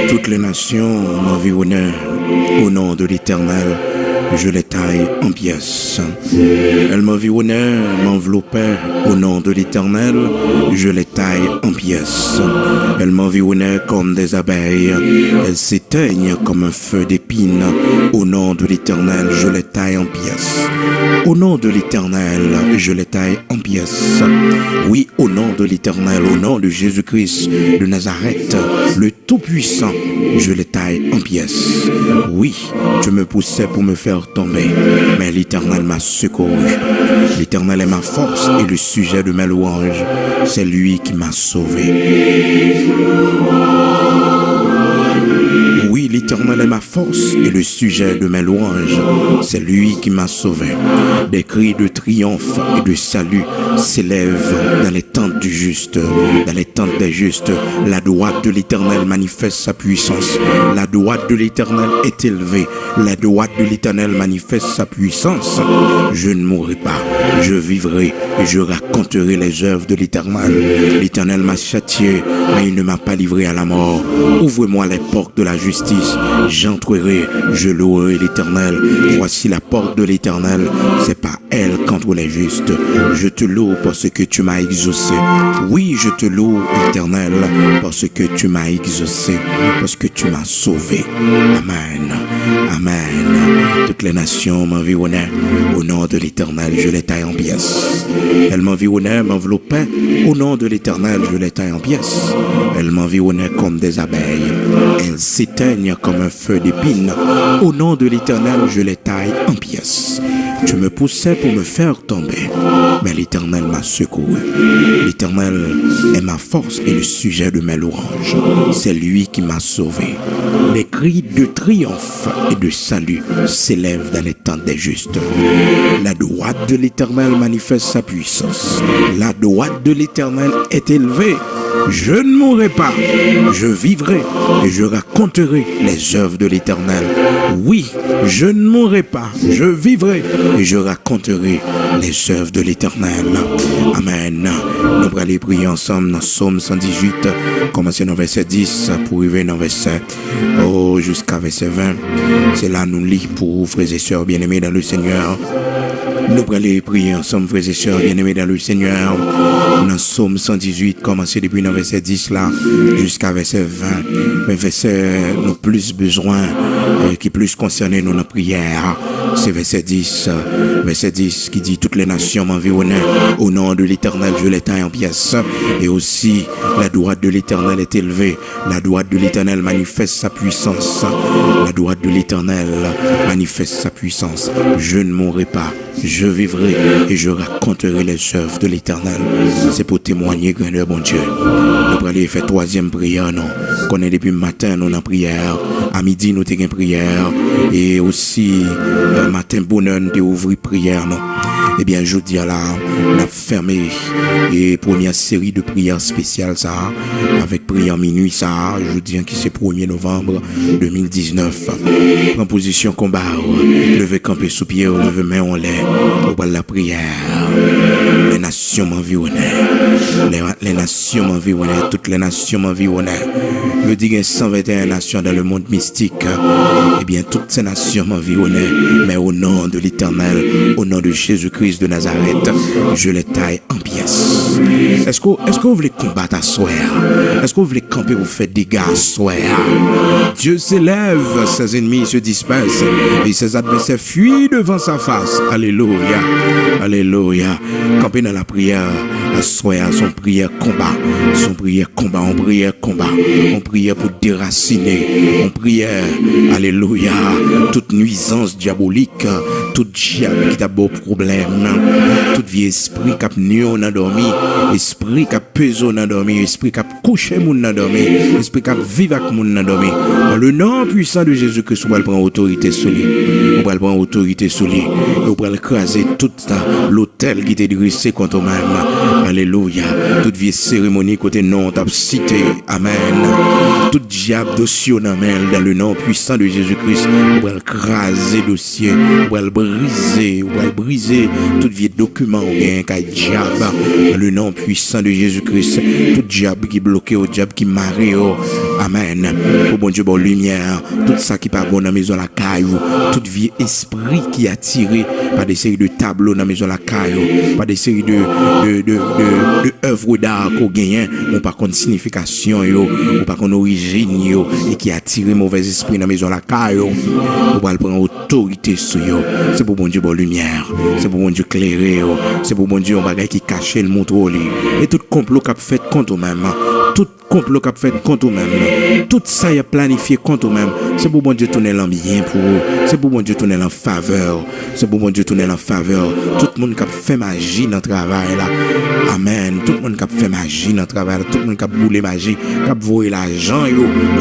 Toutes les nations m'environnaient au nom de l'Éternel. Je les taille en pièces. Elles m'environnaient, m'enveloppaient au nom de l'Éternel. Je les taille en pièces. Elles m'environnaient comme des abeilles. Elles s'éteignent comme un feu d'épine. Au nom de l'Éternel, je les taille en pièces. Au nom de l'Éternel, je les taille en pièces. Oui, au nom de l'Éternel, au nom de Jésus-Christ de Nazareth, le Tout-Puissant, je les taille en pièces. Oui, tu me poussais pour me faire tomber, mais l'Éternel m'a secouru. L'Éternel est ma force et le sujet de mes louanges. C'est lui qui m'a sauvé. Oui, l'Éternel est ma force et le sujet de mes louanges. C'est lui qui m'a sauvé. Des cris de triomphe et de salut s'élèvent dans les tentes du juste. Dans les tentes des justes, la droite de l'Éternel manifeste sa puissance. La droite de l'Éternel est élevée. La droite de l'Éternel manifeste sa puissance. Je ne mourrai pas, je vivrai et je raconterai les œuvres de l'Éternel. L'Éternel m'a châtié, mais il ne m'a pas livré à la mort. Ouvre-moi les portes de la justice, j'entrerai, je louerai l'Éternel. Voici la porte de l'Éternel, c'est par elle qu'entrent les justes. Je te loue parce que tu m'as exaucé. Oui, je te loue, Éternel, parce que tu m'as exaucé, parce que tu m'as sauvé. Amen. Amen. Toutes les nations m'environnaient. Au nom de l'Éternel, je les taille en pièces. Elles m'environnaient, m'enveloppaient. Au nom de l'Éternel, je les taille en pièces. Elles m'environnaient comme des abeilles. Elles s'éteignent comme un feu d'épine. Au nom de l'Éternel, je les taille en pièces. Tu me poussais pour me faire tomber, mais l'Éternel m'a secouru. L'Éternel est ma force et le sujet de mes louanges. C'est lui qui m'a sauvé. Des cris de triomphe et de salut s'élèvent dans les tentes des justes. La droite de l'Éternel manifeste sa puissance. La droite de l'Éternel est élevée. Je ne mourrai pas, je vivrai et je raconterai les œuvres de l'Éternel. Oui, je ne mourrai pas, je vivrai et je raconterai les œuvres de l'Éternel. Amen. Nous allons aller prier ensemble dans Psaume 118, commencer dans verset 10 pour arriver dans verset jusqu'à verset 20. C'est là nous lisons pour vous, frères et sœurs bien-aimés dans le Seigneur. Nous allons aller prier ensemble, frères et sœurs bien-aimés dans le Seigneur. Dans Psaume 118, commencer depuis le verset 10 là, jusqu'à verset 20. Mais verset nous plus besoin, qui plus concerné nous dans la prière. C'est verset 10 qui dit: toutes les nations m'environnaient. Au nom de l'Éternel, je les taille en pièces. Et aussi, la droite de l'Éternel est élevée. La droite de l'Éternel manifeste sa puissance. La droite de l'Éternel manifeste sa puissance. Je ne mourrai pas, je vivrai et je raconterai les œuvres de l'Éternel. C'est pour témoigner, grandeur, bon Dieu. Nous allons aller faire troisième prière, non? Qu'on est depuis le matin, nous en prière. À midi, nous avons une prière. Et aussi, matin, bonheur, nous avons ouvert prière, non? Eh bien, je dis là, on a fermé et première série de prières spéciales, ça, avec prière minuit, ça, je dis qui c'est 1er novembre 2019. En position combat, lever camper sous pied, lever main en l'air, pour la prière. Les nations m'environnaient. Les nations m'environnaient. Toutes les nations m'environnaient. Je dis qu'il y a 121 nations dans le monde mystique. Eh bien, toutes ces nations m'environnaient. Mais au nom de l'Éternel, au nom de Jésus-Christ de Nazareth, je les taille en pièces. Est-ce que vous voulez combattre à soir? Est-ce que vous voulez camper pour faire des dégâts à soir? Dieu s'élève, ses ennemis se dispersent et ses adversaires fuient devant sa face. Alléluia. Alléluia. Camper dans la prière à soir, son prière combat. Son prière combat, on prière combat. On prière pour déraciner. On prière, alléluia, toute nuisance diabolique, tout diable qui t'a beau problème, tout vieux esprit qui a nu on a dormi, esprit qui a pesé on a dormi, esprit qui a couché mon a dormi, esprit qui a vivre avec mon a dormi. Dans le nom puissant de Jésus-Christ, on va prendre autorité sur lui. On va prendre autorité sur lui. On va écraser tout l'hôtel qui t'est dressé contre toi-même. Alléluia. Toute vieille cérémonie côté non t'a cité. Amen. Tout diable dossier dans le nom puissant de Jésus-Christ. On va écraser dossier. On va le briser. On va le briser. Tout vieux document ou bien qu'un diable. Dans le nom puissant de Jésus-Christ. Tout diable qui bloqué, au diable qui marée. Amen. Au bon Dieu, bonne lumière. Tout ça qui pas bon dans la maison la caillou. Tout vieux esprit qui a tiré par des séries de tableaux dans la maison la caillou. Par des séries de œuvres d'art qu'on gagne. On pas contre signification yo. On pas contre origine yo. Et qui a tiré mauvais esprit dans la maison la caillou. On va prendre autorité sur yo. C'est pour bon Dieu, bonne lumière. C'est pour bon Dieu clairer yo. C'est pour bon Dieu, on bagay qui cache le montre. Et tout complot qu'a fait contre même. Tout complot qu'a fait contre même. Tout ça y a planifié contre même. C'est pour bon Dieu tourner l'en bien pour eux. C'est pour bon Dieu tourner en faveur. C'est pour bon Dieu tourner en faveur. Tout le monde qui a fait magie dans le travail là. Amen. Tout le monde qui a fait magie dans le travail là. Tout le monde qui a boulé magie. Qui a volé l'argent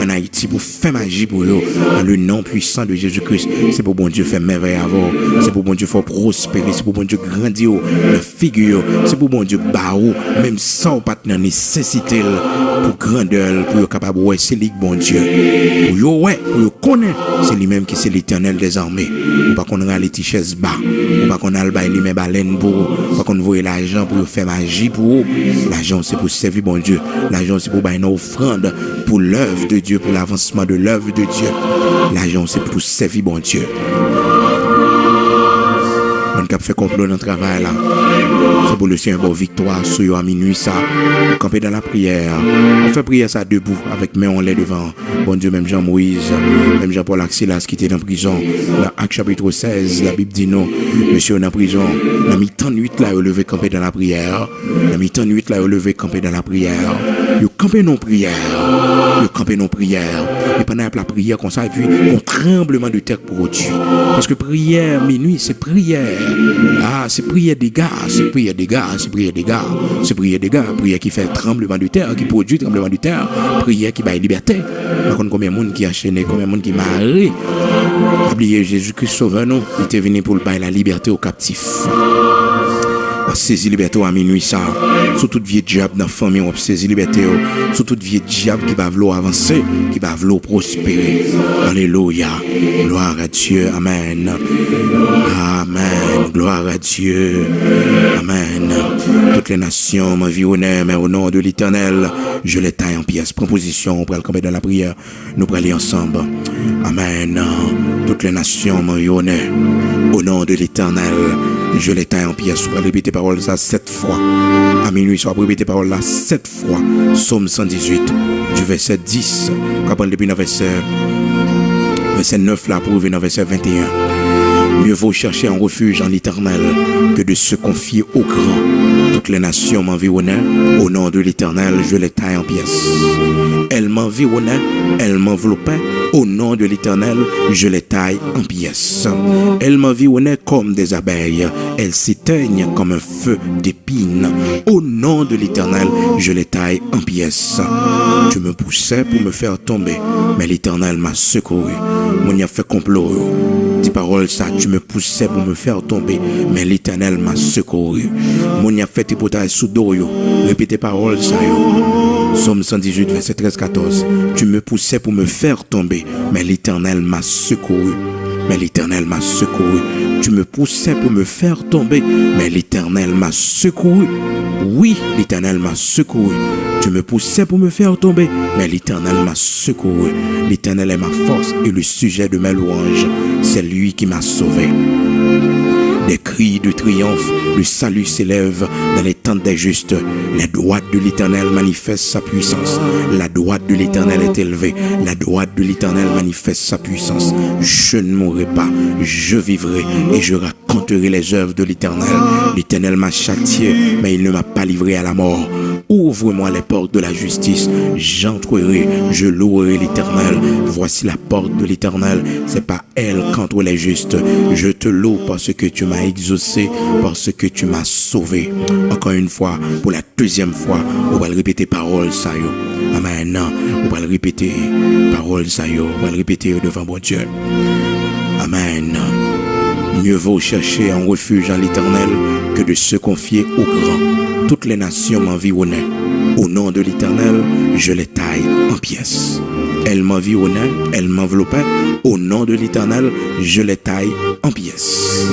en Haïti pour faire magie pour eux. Dans le nom puissant de Jésus-Christ. C'est pour bon Dieu faire merveille avant. C'est pour bon Dieu faire prospérer. C'est pour bon Dieu grandir la figure. C'est pour bon Dieu barou. Même sans pas de nécessité pour grandeur. Pour être capable de c'est lui bon Dieu. Pour yo ouais. Pour yo connaître. C'est lui-même qui c'est l'Éternel des armées. Ou pas qu'on a les tichès bas. Ou pas qu'on a le bail lui-même baleine pour. Ou pas qu'on voit l'argent pour faire magie pour. L'argent c'est pour servir bon Dieu. L'argent c'est pour bailler une offrande pour l'œuvre de Dieu, pour l'avancement de l'œuvre de Dieu. L'argent c'est pour servir bon Dieu. On a fait complot dans le travail là. C'est pour le Seigneur bon victoire sur yo à minuit ça. On camper dans la prière. On fait prière ça debout avec main en l'air devant. Bon Dieu, même Jean-Moïse, même Jean-Paul Axilas qui était dans la prison. Dans Acte chapitre 16, la Bible dit non. Monsieur dans la prison. Dans mi-temps nuit là, il levé camper dans la prière. Dans mi-temps nuit là, il levé camper dans la prière. Il camper non prière. Il camper non prière. Et pendant la prière comme ça, et puis un tremblement de terre produit. Parce que prière minuit, c'est prière. Ah, c'est prière des gars, c'est prière des gars, c'est prière des gars, c'est prière des gars, prière qui fait le tremblement de terre, qui produit le tremblement de terre, prière qui baille liberté. Par contre, combien de monde qui enchaîné, combien de monde qui marre. Oubliez Jésus-Christ sauveur nous, il était venu pour le bailler la liberté aux captifs. On saisi liberté à minuit ça. Sur toute vieux diable dans la famille, on saisi liberté. Sur toute vieux diable qui va vouloir avancer, qui va vouloir prospérer. Alléluia. Gloire à Dieu. Amen. Amen. Gloire à Dieu. Amen. Toutes les nations m'environnent, mais au nom de l'Éternel, je les taille en pièces. Proposition, on pourra le camper dans la prière. Nous pourrons aller ensemble. Amen. Toutes les nations m'environnent. Au nom de l'Éternel, je les taille en pièces. On va répéter parole ça 7 fois. À minuit, on va répéter parole là 7 fois. Psaume 118, du verset 10. Quand on depuis le verset 9 là, pour revenir dans verset 21. Mieux vaut chercher un refuge en l'Éternel que de se confier au grand. Toutes les nations m'environnaient. Au nom de l'Éternel, je les taille en pièces. Elles m'environnaient, elles m'enveloppaient. Au nom de l'Éternel, je les taille en pièces. Elles m'environnaient comme des abeilles. Elles s'éteignent comme un feu d'épines. Au nom de l'Éternel, je les taille en pièces. Tu me poussais pour me faire tomber, mais l'Éternel m'a secouru. Mon y a fait complot. Dis parole ça, tu me poussais pour me faire tomber, mais l'Éternel m'a secouru. Mon y a fait hypothèse sous dos yo. Répétez parole ça yo. Psaume 118, verset 13-14. Tu me poussais pour me faire tomber, mais l'Éternel m'a secouru. Mais l'Éternel m'a secouru. Tu me poussais pour me faire tomber, mais l'Éternel m'a secouru. Oui, l'Éternel m'a secouru. Tu me poussais pour me faire tomber, mais l'Éternel m'a secouru. L'Éternel est ma force et le sujet de mes louanges. C'est lui qui m'a sauvé. Des cris de triomphe, le salut s'élève dans les tentes des justes. La droite de l'Éternel manifeste sa puissance. La droite de l'Éternel est élevée. La droite de l'Éternel manifeste sa puissance. Je ne mourrai pas, je vivrai et je raconterai les œuvres de l'Éternel. L'Éternel m'a châtié, mais il ne m'a pas livré à la mort. Ouvre-moi les portes de la justice. J'entrerai, je louerai l'Éternel. Voici la porte de l'Éternel. C'est pas elle qu'entre les justes. Je te loue parce que tu m'as exaucé, parce que tu m'as sauvé. Encore une fois, pour la deuxième fois, on va le répéter parole ça yo. Amen. On va le répéter parole ça yo. On va le répéter devant mon Dieu. Amen. Mieux vaut chercher un refuge en l'Éternel que de se confier au grand. Toutes les nations m'environnaient. Au nom de l'Éternel, je les taille en pièces. Elles m'environnaient, elles m'enveloppaient. Au nom de l'Éternel, je les taille en pièces.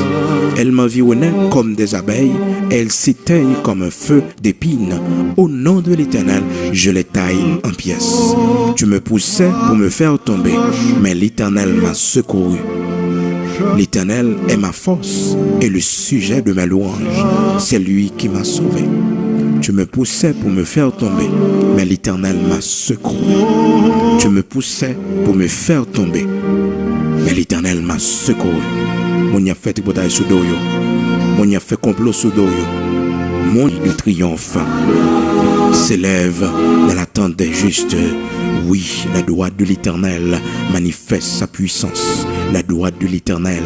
Elles m'environnaient comme des abeilles. Elles s'éteignent comme un feu d'épines. Au nom de l'Éternel, je les taille en pièces. Tu me poussais pour me faire tomber, mais l'Éternel m'a secouru. L'Éternel est ma force et le sujet de ma louange. C'est lui qui m'a sauvé. Tu me poussais pour me faire tomber, mais l'Éternel m'a secouru. Tu me poussais pour me faire tomber, mais l'Éternel m'a secouru. Mon y a fait tripotage sous doyo. Mon y a fait complot sous doyo. Mon de triomphe s'élève dans la tente des justes. Oui, la droite de l'Éternel manifeste sa puissance. La droite de l'Éternel,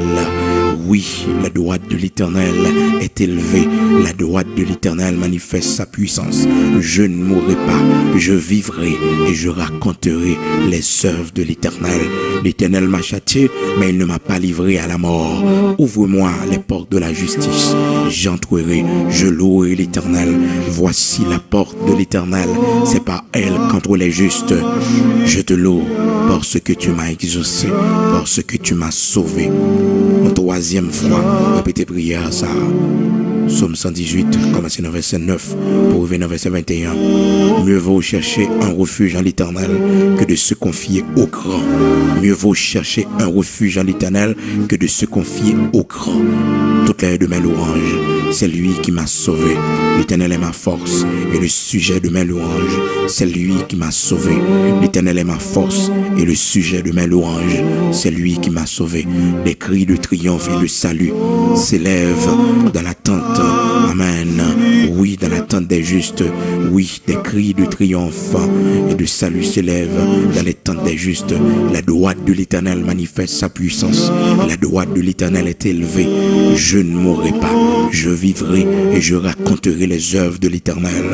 oui, la droite de l'Éternel est élevée. La droite de l'Éternel manifeste sa puissance. Je ne mourrai pas, je vivrai et je raconterai les œuvres de l'Éternel. L'Éternel m'a châtié, mais il ne m'a pas livré à la mort. Ouvre-moi les portes de la justice. J'entrerai, je louerai l'Éternel. Voici la porte de l'Éternel. C'est par elle qu'entre les justes. Je te loue parce que tu m'as exaucé, parce que tu m'as sauvé. Une troisième fois, répétez prière ça. Psaume 118, commencez dans verset 9 pour revenir dans verset 21. Mieux vaut chercher un refuge en l'Éternel que de se confier au grand. Mieux vaut chercher un refuge en l'Éternel que de se confier au grand. Toute l'air de mes louanges, c'est lui qui m'a sauvé. L'Éternel est ma force et le sujet de mes louanges, c'est lui qui m'a sauvé. L'Éternel est ma force et le sujet de mes louanges, c'est lui qui m'a sauvé. Des cris de triomphe et de salut s'élèvent dans la tente. Amen. Oui, dans la tente des justes. Oui, des cris de triomphe et de salut s'élèvent dans les tentes des justes. La droite de l'Éternel manifeste sa puissance. La droite de l'Éternel est élevée. Je ne mourrai pas, je vivrai et je raconterai les œuvres de l'Éternel.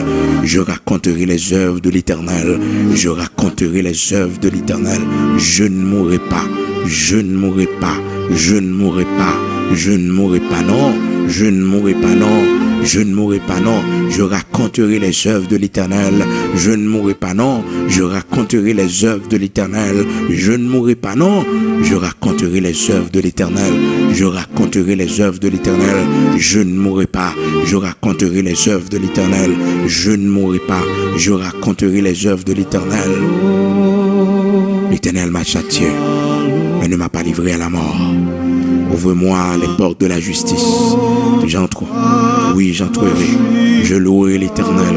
Je raconterai les œuvres de l'Éternel. Je raconterai les œuvres de l'Éternel. Je ne mourrai pas, je ne mourrai pas, je ne mourrai pas, je ne mourrai pas, non. Je ne mourrai pas, non. Je ne mourrai pas, non. Je raconterai les œuvres de l'Éternel. Je ne mourrai pas, non. Je raconterai les œuvres de l'Éternel. Je ne mourrai pas, non. Je raconterai les œuvres de l'Éternel. Je raconterai les œuvres de l'Éternel. Je ne mourrai pas. Je raconterai les œuvres de l'Éternel. Je ne mourrai pas. Je raconterai les œuvres de l'Éternel. L'Éternel m'a châtié, mais ne m'a pas livré à la mort. Ouvre-moi les portes de la justice. J'entre. Oui, j'entrerai. Je louerai l'Éternel.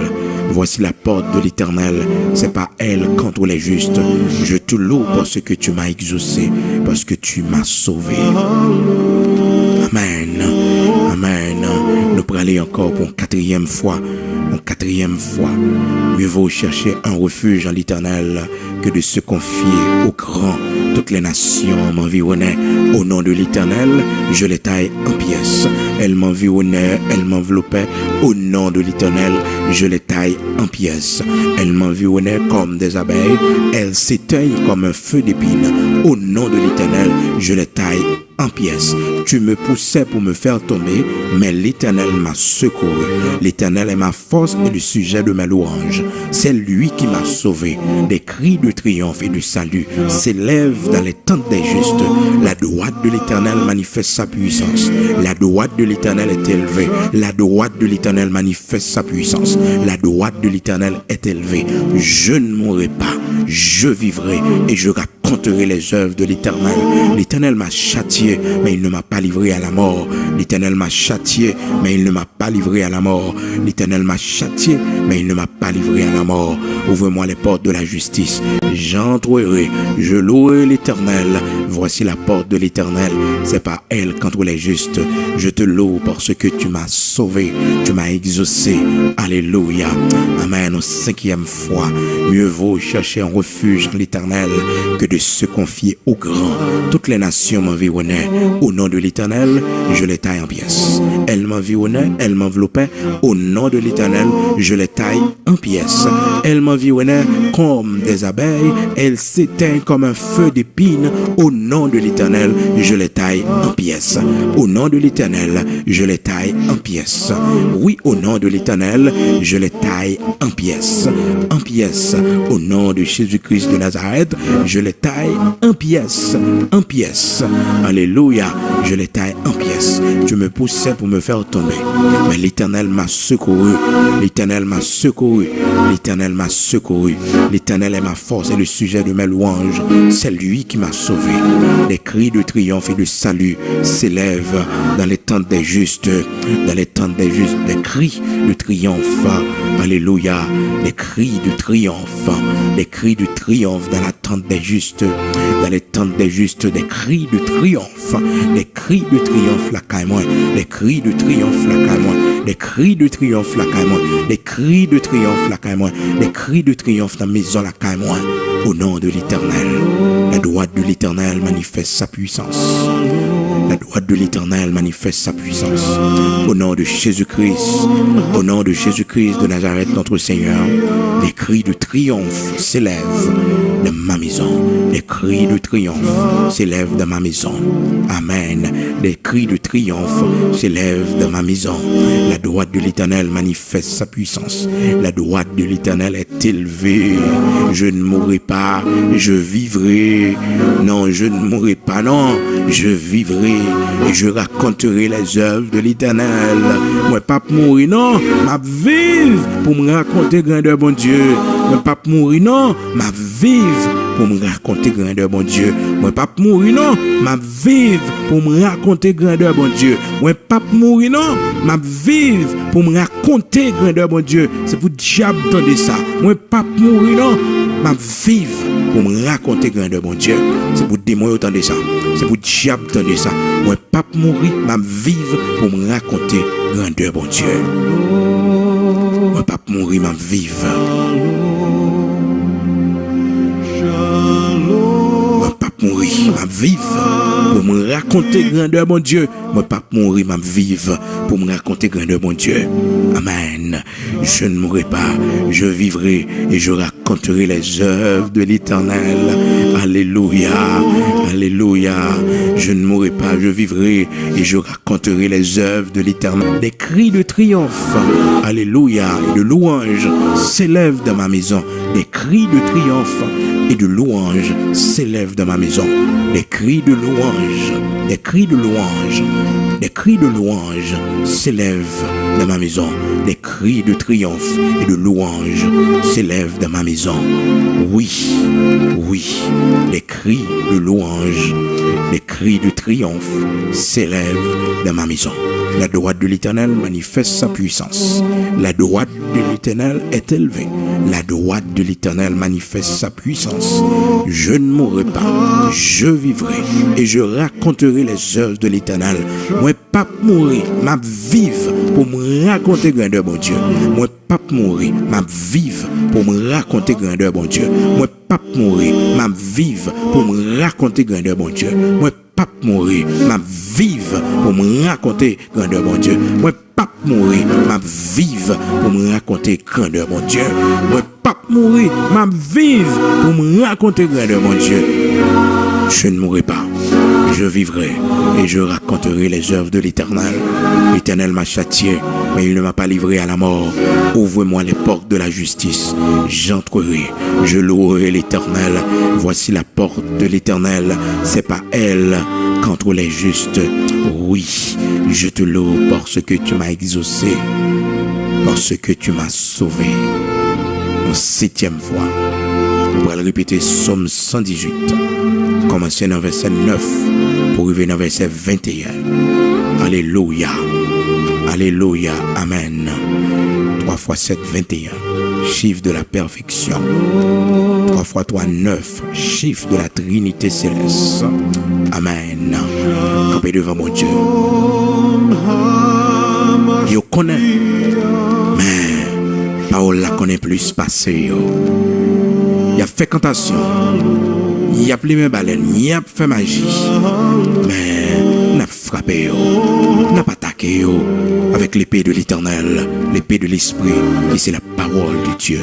Voici la porte de l'Éternel. C'est pas elle qu'entre les justes. Je te loue parce que tu m'as exaucé, parce que tu m'as sauvé. Amen. Amen. Nous pourrons aller encore pour une quatrième fois. Une quatrième fois. Mieux vaut chercher un refuge en l'Éternel que de se confier au grand. Toutes les nations m'environnaient. Au nom de l'Éternel, je les taille en pièces. Elles m'environnaient, elles m'enveloppaient. Au nom de l'Éternel, je les taille en pièces. Elles m'environnaient comme des abeilles. Elles s'éteignent comme un feu d'épines. Au nom de l'Éternel, je les taille en pièces. Tu me poussais pour me faire tomber, mais l'Éternel m'a secouru. L'Éternel est ma force et le sujet de ma louange. C'est lui qui m'a sauvé. Des cris de triomphe et de salut s'élèvent dans les tentes des justes. La droite de l'Éternel manifeste sa puissance. La droite de l'Éternel est élevée. La droite de l'Éternel manifeste sa puissance. La droite de l'Éternel est élevée. Je ne mourrai pas, je vivrai et je raconterai les œuvres de l'Éternel. L'Éternel m'a châtié, mais il ne m'a pas livré à la mort. L'Éternel m'a châtié, mais il ne m'a pas livré à la mort. L'Éternel m'a châtié, mais il ne m'a pas livré à la mort. Ouvre-moi les portes de la justice. J'entrerai, je louerai l'Éternel. Voici la porte de l'Éternel. C'est par elle qu'entrent les justes. Je te loue parce que tu m'as sauvé. Tu m'as exaucé. Alléluia. Amen. Au 5e fois, mieux vaut chercher un refuge en l'Éternel que de se confier au grand. Toutes les nations m'environnaient. Au nom de l'Éternel, je les taille en pièces. Elles m'environnaient, elles m'enveloppaient. Au nom de l'Éternel, je les taille en pièces. Elles m'environnaient comme des abeilles. Elles s'éteignent comme un feu d'épines. Au nom de l'Éternel, je les taille en pièces. Au nom de l'Éternel, je les taille en pièces. Oui, au nom de l'Éternel, je les taille en pièces. En pièces. Au nom de Jésus-Christ de Nazareth, je les taille en pièces. En pièces. Alléluia. Je les taille en pièces. Tu me poussais pour me faire tomber. Mais l'Éternel m'a secouru. L'Éternel m'a secouru. L'Éternel m'a secouru. L'Éternel est ma force et le sujet de mes louanges. C'est lui qui m'a sauvé. Les cris de triomphe et de salut s'élèvent dans les tentes des justes. Dans les tentes des justes, des cris de triomphe. Alléluia. Des cris de triomphe. Des cris de triomphe dans la tente des justes. Dans les tentes des justes, des cris de triomphe. Des cris de triomphe la caille-moi. Des cris de triomphe la caille-moi. Des cris de triomphe la caille-moi. Des cris de triomphe la caille-moi. Des cris de triomphe dans la maison la caille-moi. Au nom de l'Éternel, la droite de l'Éternel manifeste sa puissance. La droite de l'Éternel manifeste sa puissance. Au nom de Jésus-Christ, au nom de Jésus-Christ de Nazareth, notre Seigneur, des cris de triomphe s'élèvent de ma maison. Des cris de triomphe s'élèvent de ma maison. Amen. Des cris de triomphe s'élèvent de ma maison. La droite de l'Éternel manifeste sa puissance. La droite de l'Éternel est élevée. Je ne mourrai pas, je vivrai. Non, je ne mourrai pas, non, je vivrai et je raconterai les œuvres de l'Éternel. Moi, pas mourir, non, m'a vivre pour me raconter grandeur, bon Dieu. Moi, pas mourir, non, m'a vivre pour me raconter grandeur, bon Dieu. Moi, pas mourir, non, m'a vivre pour me raconter grandeur, bon Dieu. Moi, pas mourir, non, m'a vivre pour me raconter grandeur, bon Dieu. C'est pour diable entendre ça. Moi, pas mourir, non, m'a vivre pour me raconter grandeur, bon Dieu. C'est pour démon entendre ça. C'est pour diable entendre ça. Moi, pas mourir, m'a vivre pour me raconter grandeur, bon Dieu. Moi, pas mourir, m'a vivre. Moi, pas mourir, m'a vivre pour me raconter grandeur, mon Dieu. Moi, pas mourir, m'a vivre pour me raconter grandeur, mon Dieu. Amen. Je ne mourrai pas, je vivrai et je raconterai les œuvres de l'Éternel. Alléluia. Alléluia. Je ne mourrai pas, je vivrai et je raconterai les œuvres de l'Éternel. Des cris de triomphe, alléluia, et de louange s'élèvent dans ma maison. Des cris de triomphe et de louange s'élèvent dans ma maison. Des cris de louange, des cris de louange, des cris de louange s'élèvent dans ma maison. Des cris de triomphe et de louange s'élèvent dans ma maison. Oui, oui, des cris de louange, des cris de triomphe s'élèvent dans ma maison. La droite de l'Éternel manifeste sa puissance. La droite de l'Éternel est élevée. La droite de l'Éternel manifeste sa puissance. Je ne mourrai pas, je vivrai et je raconterai les œuvres de l'Éternel. Moi, pas mourir, m'a vivre pour me raconter grandeur, bon Dieu. Moi, pas mourir, m'a vivre pour me raconter grandeur, bon Dieu. Moi, pas mourir, m'a vivre pour me raconter grandeur, bon Dieu. Moi, pas mourir, m'a vivre pour me raconter grandeur, bon Dieu. Moi, pas mourir, m'a vivre pour me raconter grandeur, bon Dieu. Moi, pas mourir, m'a vivre pour me raconter grandeur, mon Dieu. Je ne mourrai pas, je vivrai et je raconterai les œuvres de l'Éternel. L'Éternel m'a châtié, mais il ne m'a pas livré à la mort. Ouvre-moi les portes de la justice, j'entrerai, je louerai l'Éternel. Voici la porte de l'Éternel, c'est pas elle qu'entrent les justes. Oui, je te loue parce que tu m'as exaucé, parce que tu m'as sauvé. En 7e fois, on va le répéter, Psaume 118. Commencer dans verset 9 pour arriver dans verset 21. Alléluia. Alléluia. Amen. 3 fois 7, 21. Chiffre de la perfection. 3 fois 3, 9. Chiffre de la Trinité céleste. Amen. Campé devant mon Dieu. Yo connaît. Mais parole la connaît plus passé. Il a fait cantation. Il a pris mes baleines. Il a fait magie. Mais n'a frappé. N'a pas attaqué. Avec l'épée de l'Éternel, l'épée de l'Esprit, qui c'est la parole de Dieu.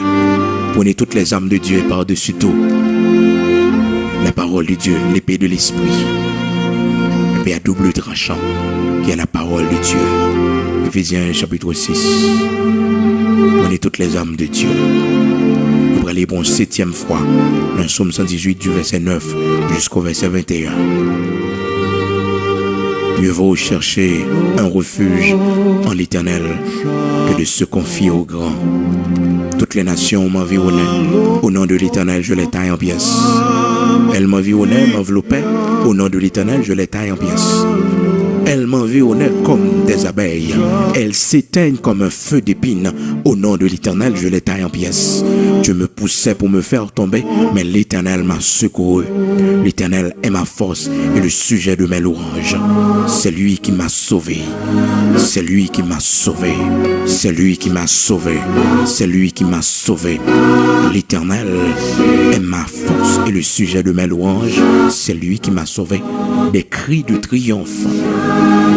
Prenez toutes les âmes de Dieu par-dessus tout. La parole de Dieu, l'épée de l'Esprit. L'épée à double tranchant, qui est la parole de Dieu. Éphésiens chapitre 6. Prenez toutes les âmes de Dieu. Nous allons lire pour une 7e fois dans le psaume 118 du verset 9 jusqu'au verset 21. Mieux vaut chercher un refuge en l'Éternel que de se confier aux grands. Toutes les nations m'environnaient. Au nom de l'Éternel, je les taille en pièces. Elles m'environnaient, m'enveloppaient. Au nom de l'Éternel, je les taille en pièces. Elles m'environnaient comme des abeilles. Elles s'éteignent comme un feu d'épine. Au nom de l'Éternel, je les taille en pièces. Dieu me poussait pour me faire tomber, mais l'Éternel m'a secouru. L'Éternel est ma force et le sujet de mes louanges. C'est lui qui m'a sauvé. C'est lui qui m'a sauvé. C'est lui qui m'a sauvé. C'est lui qui m'a sauvé. L'Éternel est ma force et le sujet de mes louanges. C'est lui qui m'a sauvé. Des cris de triomphe.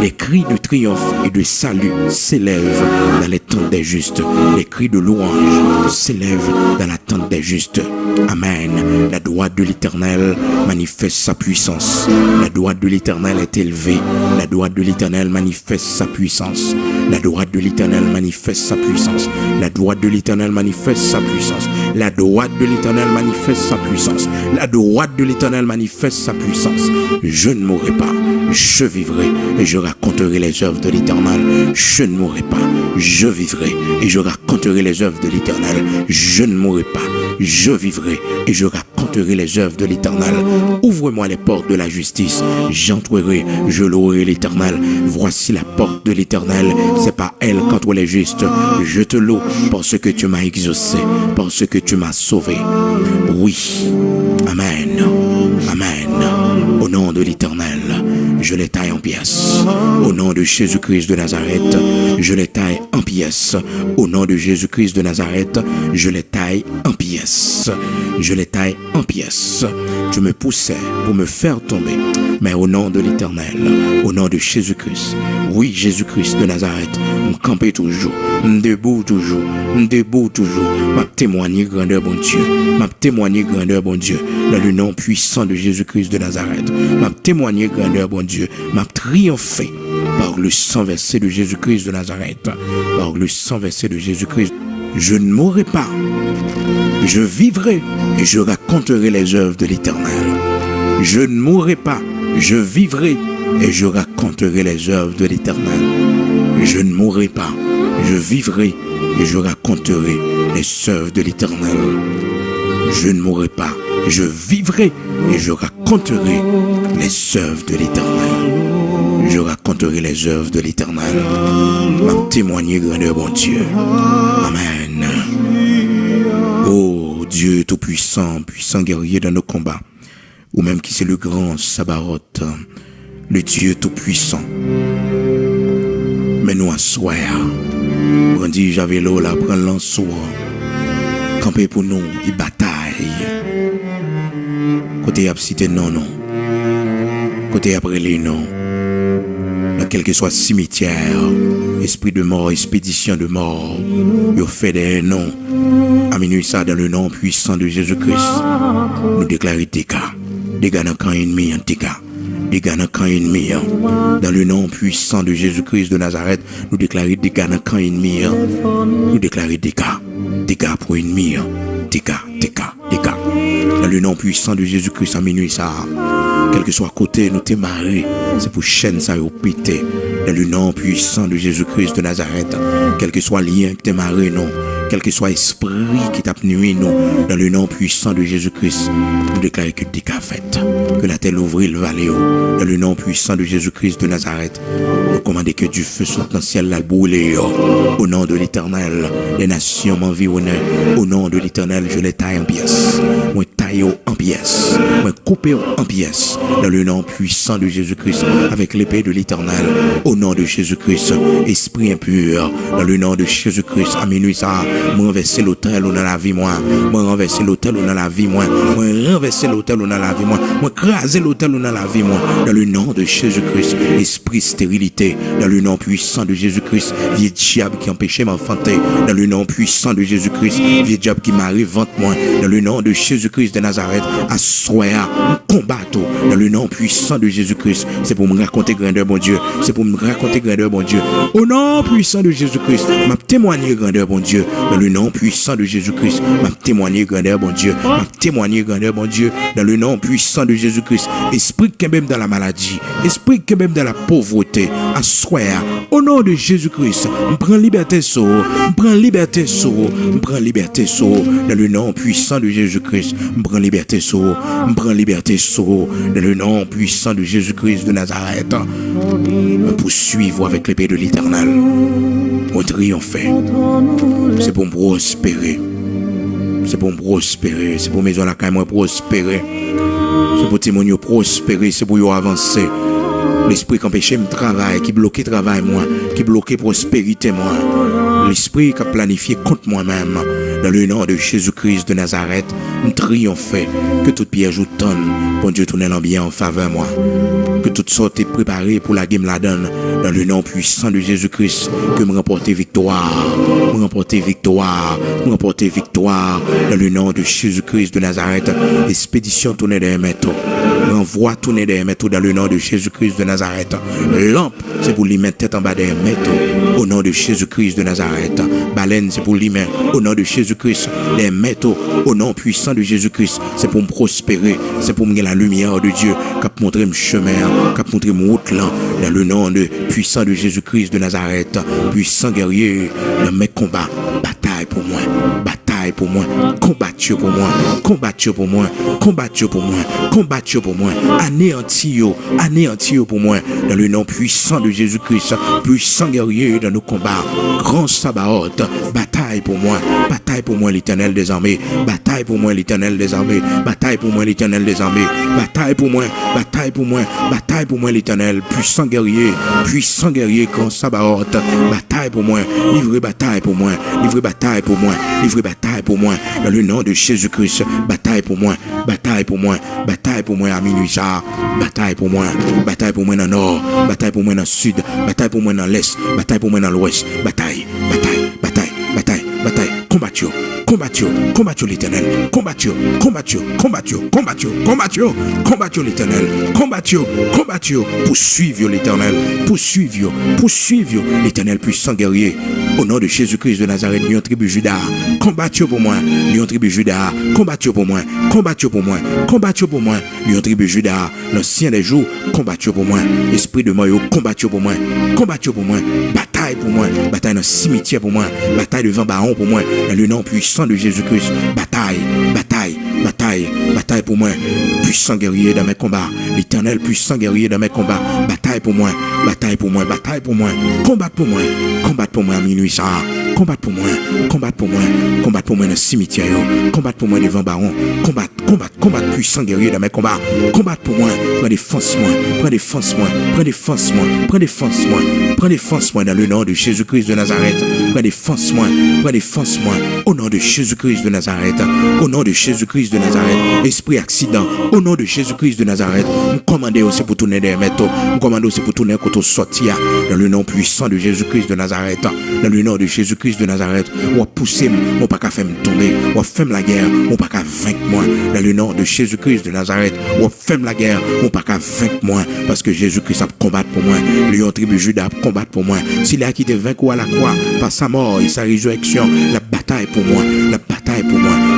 Les cris de triomphe et de salut s'élèvent dans les tentes des justes. Les cris de louange s'élèvent dans la tente des justes. Amen. La droite de l'Éternel manifeste sa puissance. La droite de l'Éternel est élevée. La droite de l'Éternel manifeste sa puissance. La droite de l'Éternel manifeste sa puissance. La droite de l'Éternel manifeste sa puissance. La droite de l'Éternel manifeste sa puissance. La droite de l'Éternel manifeste sa puissance. Je ne mourrai pas, je vivrai et je raconterai les œuvres de l'Éternel. Je ne mourrai pas, je vivrai et je raconterai les œuvres de l'Éternel. Je ne mourrai pas, je vivrai et je raconterai les œuvres de l'Éternel. Ouvre-moi les portes de la justice, j'entrerai, je louerai l'Éternel. Voici la porte de l'Éternel, c'est pas elle contre les justes. Je te loue parce que tu m'as exaucé, parce que tu m'as sauvé. Oui, amen, amen. Au nom de l'Éternel, je les taille en pièces. Au nom de Jésus-Christ de Nazareth, je les taille en pièces. Au nom de Jésus-Christ de Nazareth, je les taille en pièces. Je les taille en pièces. Tu me poussais pour me faire tomber, mais au nom de l'Éternel, au nom de Jésus-Christ, oui, Jésus-Christ de Nazareth, me camper toujours, me debout toujours, m'a témoigné grandeur bon Dieu, m'a témoigné grandeur bon Dieu, dans le nom puissant de Jésus-Christ de Nazareth, m'a témoigné grandeur bon Dieu, m'a triomphé par le sang versé de Jésus-Christ de Nazareth, par le sang versé de Jésus-Christ. Je ne mourrai pas, je vivrai et je raconterai les œuvres de l'Éternel. Je ne mourrai pas, je vivrai et je raconterai les œuvres de l'Éternel. Je ne mourrai pas, je vivrai et je raconterai les œuvres de l'Éternel. Je ne mourrai pas, je vivrai et je raconterai les œuvres de l'Éternel. Je raconterai les œuvres de l'Éternel. M'a témoigné grandeur bon Dieu. Amen. Oh Dieu tout-puissant, puissant guerrier dans nos combats, ou même qui c'est le grand Sabaoth, le Dieu tout-puissant. Mais nous assoir, brandi j'avais l'eau là, prendre l'anseau, camper pour nous, et bataille. Côté absité non, côté après les non. Dans quel que soit cimetière, esprit de mort, expédition de mort, il fait des noms. À minuit ça, dans le nom puissant de Jésus-Christ, nous déclarons dégâts dans le camp ennemi, dégâts dans le camp ennemi. Dans le nom puissant de Jésus-Christ de Nazareth, nous déclarons dégâts dans le camp ennemi. Nous déclarons dégâts pour ennemi. Dégâts. Dans le nom puissant de Jésus-Christ, à minuit ça, quel que soit côté, nous t'aimerons. C'est pour chaîne ça au pété. Dans le nom puissant de Jésus-Christ de Nazareth, quel que soit lien que t'aimerons, non. quel que soit esprit qui t'a nuit nous, dans le nom puissant de Jésus-Christ, nous déclarons que tu as fait, que la terre ouvre le vallée, dans le nom puissant de Jésus-Christ de Nazareth, nous commandons que du feu saute dans le ciel, la boule, au nom de l'Éternel, les nations m'environnent, au nom de l'Éternel, je les taille en pièces, moi taille en pièces, moi coupe en pièces, dans le nom puissant de Jésus-Christ, avec l'épée de l'Éternel, au nom de Jésus-Christ, esprit impur, dans le nom de Jésus-Christ, à minuit ça, moi renverser l'autel ou dans la vie, moi renverser l'autel ou dans la vie, moi renverser l'autel ou dans la vie, moi craser l'autel ou dans la vie, moi, dans le nom de Jésus-Christ, esprit stérilité, dans le nom puissant de Jésus-Christ, vieux diable qui empêchait m'enfanter, dans le nom puissant de Jésus-Christ, vieux diable qui m'arrive vente moi, dans le nom de Jésus-Christ de Nazareth, à soya, combattre, dans le nom puissant de Jésus-Christ, c'est pour me raconter grandeur, bon Dieu, c'est pour me raconter grandeur, bon Dieu, au nom puissant de Jésus-Christ, m'a témoigné grandeur, bon Dieu, dans le nom puissant de Jésus-Christ, m'a témoigné grandeur, bon Dieu, m'a témoigné grandeur, bon Dieu, dans le nom puissant de Jésus-Christ, esprit qui est même dans la maladie, esprit qui est même dans la pauvreté, à soya, au nom de Jésus-Christ, on prend liberté sur, on prend liberté sur, on prend liberté sur, dans le nom puissant de Jésus-Christ, on prend liberté sur, on prend liberté sur, dans le nom puissant de Jésus-Christ de Nazareth, on poursuivre avec l'épée de l'Éternel, on triompher, c'est pour me prospérer, c'est pour me prospérer, c'est pour maison la caille moi prospérer, c'est pour témoigner prospérer, c'est pour y avancer. L'esprit qui empêche me travail, qui bloque travail moi, qui bloque prospérité moi. L'esprit qui a planifié contre moi-même. Dans le nom de Jésus-Christ de Nazareth, nous triomphons. Que toute piège ou tonne, bon Dieu tourne en bien en faveur moi. Que toute sorte est préparée pour la game la donne. Dans le nom puissant de Jésus-Christ, que me remporter victoire. Me remporter victoire. Me remporter victoire. Dans le nom de Jésus-Christ de Nazareth, expédition tournée des métaux. Renvoi tourner des métaux dans le nom de Jésus-Christ de Nazareth. Lampe, c'est pour lui mettre tête en bas des métaux. Au nom de Jésus-Christ de Nazareth. Baleine, c'est pour lui mettre au nom de Jésus-Christ. Les métaux, au nom puissant de Jésus-Christ, c'est pour me prospérer. C'est pour me gagner la lumière de Dieu. Qui montrer mon chemin, qui montrer mon route là. Dans le nom de puissant de Jésus-Christ de Nazareth. Puissant guerrier dans mes combats. Bataille pour moi. Bataille pour moi. Combattu pour moi. Combattu pour moi. Combattu pour moi. Combattu pour moi. Anéanti pour moi. Dans le nom puissant de Jésus-Christ. Puissant guerrier dans nos combats. Grand Sabaoth. Bataille pour moi. Bataille pour moi l'Éternel des armées. Bataille pour moi l'Éternel des armées. Bataille pour moi l'Éternel des armées. Bataille pour moi. Bataille pour moi. Bataille pour moi l'Éternel. Puissant guerrier. Puissant guerrier. Grand Sabaoth. Bataille pour moi. Livrez bataille pour moi. Livrez bataille pour moi. Livrez bataille pour moi. Dans le nom de Jésus-Christ. Bataille pour moi. Bataille pour moi. Bataille pour moi à minuit. Bataille pour moi. Bataille pour moi dans le nord. Bataille pour moi dans le sud. Bataille pour moi dans l'est. Bataille pour moi dans l'ouest. Bataille. Bataille. Bataille. Bataille. Bataille. Combattu. Combattu. Combattu l'Éternel. Combattu. Combattu. Combattu. Combattu. Combattu. Combattu l'Éternel. Combattu. Combattu. Poursuivre l'Éternel. Poursuivre. Poursuivre l'Éternel puissant guerrier. Au nom de Jésus-Christ de Nazareth, Lion tribu Juda, combattu pour moi. Lion tribu Juda, combattu pour moi. Combattu pour moi. Combattu pour moi. Lion tribu Juda, l'ancien des jours, combattu pour moi. Esprit de Moyo, combattu pour moi. Combattu pour moi. Bataille pour moi. Bataille dans le cimetière pour moi. Bataille devant Baron pour moi. Dans le nom puissant de Jésus-Christ. Bataille. Bataille. Bataille. Bataille pour moi. Puissant guerrier dans mes combats. L'Éternel puissant guerrier dans mes combats. Bataille pour moi. Bataille pour moi. Bataille pour moi. Combat pour moi. Combat pour moi à minuit. Combat pour moi, combat pour moi, combat pour moi dans le cimetière, combat pour moi devant Baron, combat puissant guerrier dans mes combats, combat pour moi, prends défense moi, prends défense moi, prends défense moi, prends défense moi, prends défense moi dans le nom de Jésus-Christ de Nazareth, prends défense moi, au nom de Jésus-Christ de Nazareth, au nom de Jésus-Christ de Nazareth, esprit accident, au nom de Jésus-Christ de Nazareth, nous commandons aussi pour tourner des métaux, nous commandons aussi pour tourner côté sortir, dans le nom puissant de Jésus-Christ de Nazareth, dans le nom de Jésus-Christ de Nazareth, ou à pousser, ou pas qu'à faire me tomber, ou à faire la guerre, ou pas qu'à vaincre moi, dans le nom de Jésus-Christ de Nazareth, ou à faire la guerre, ou pas qu'à vaincre moi, parce que Jésus-Christ a combattu pour moi, Lion tribu Juda a combattu pour moi, s'il a quitté vaincu à la croix, par sa mort et sa résurrection, la bataille pour moi, la bataille pour moi,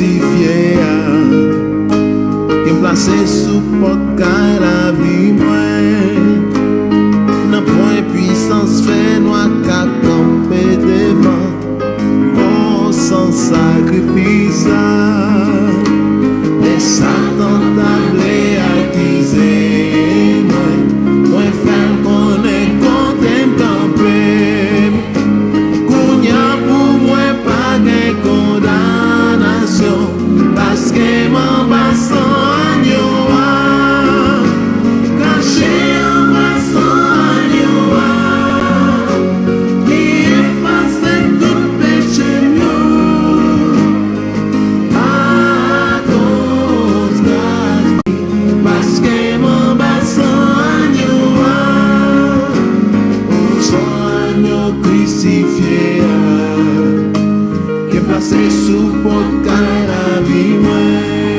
crucifié, qui me placé sous porte la vie moi. N'a point puissance fait noir qu'à camper devant, oh sans sacrifice. Et Satan t'a blé acquisé, moi faire qu'on est content camper. Kounya pour moi pas de condamnation, parce que mon bassin agneau caché en bassin agneau qui efface tout péché nous à cause de parce que mon bassin agneau son agneau crucifié qui est placé sous porte la vie moi.